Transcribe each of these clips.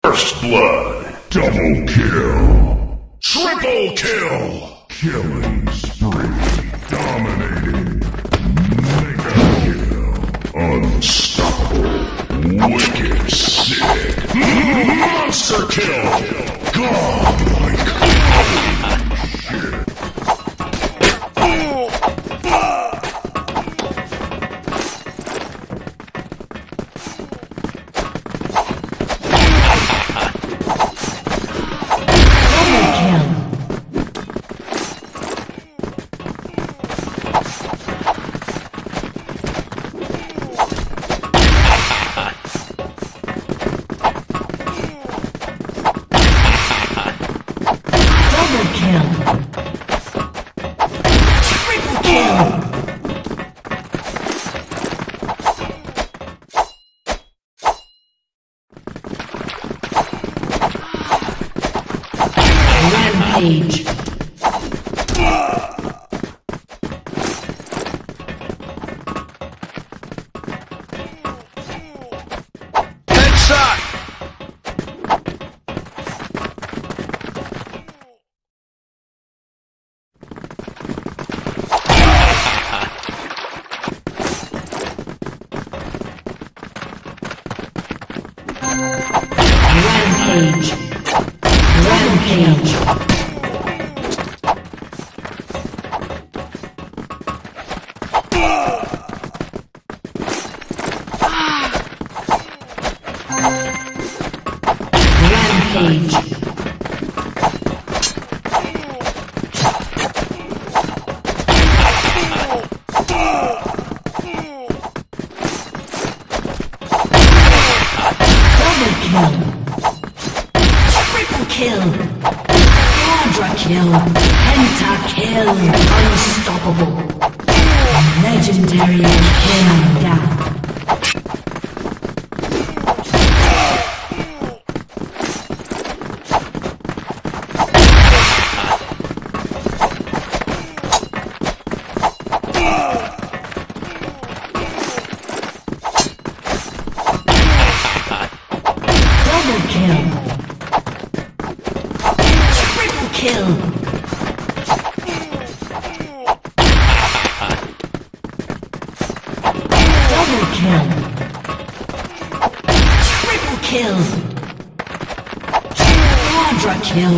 First blood. Double kill. Triple kill. Killing spree. Dominating. Mega kill. Unstoppable. Wicked sick. Monster kill. Godlike. Holy shit. Rampage. Headshot. Rampage. Rampage. Rampage. Double kill. Triple kill. Quadra kill. Pentakill. Unstoppable. Legendary kill down. Double kill. Triple kill. Double kill. Triple kill. Quadra kill.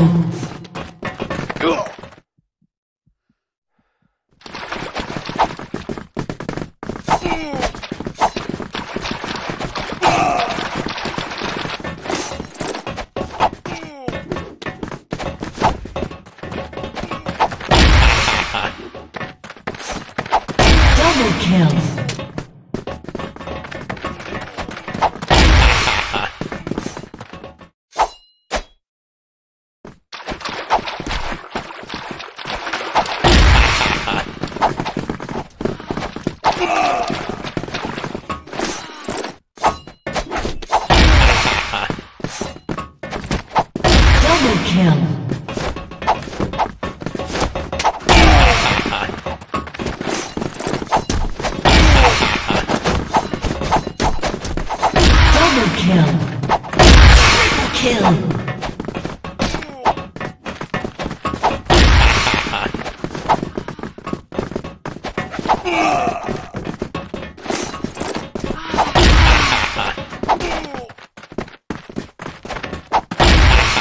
Double kill. Double kill. Double kill. Triple kill.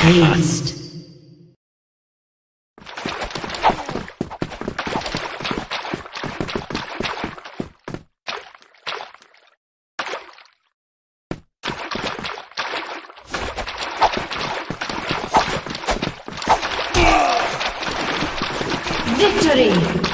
Aced. Victory!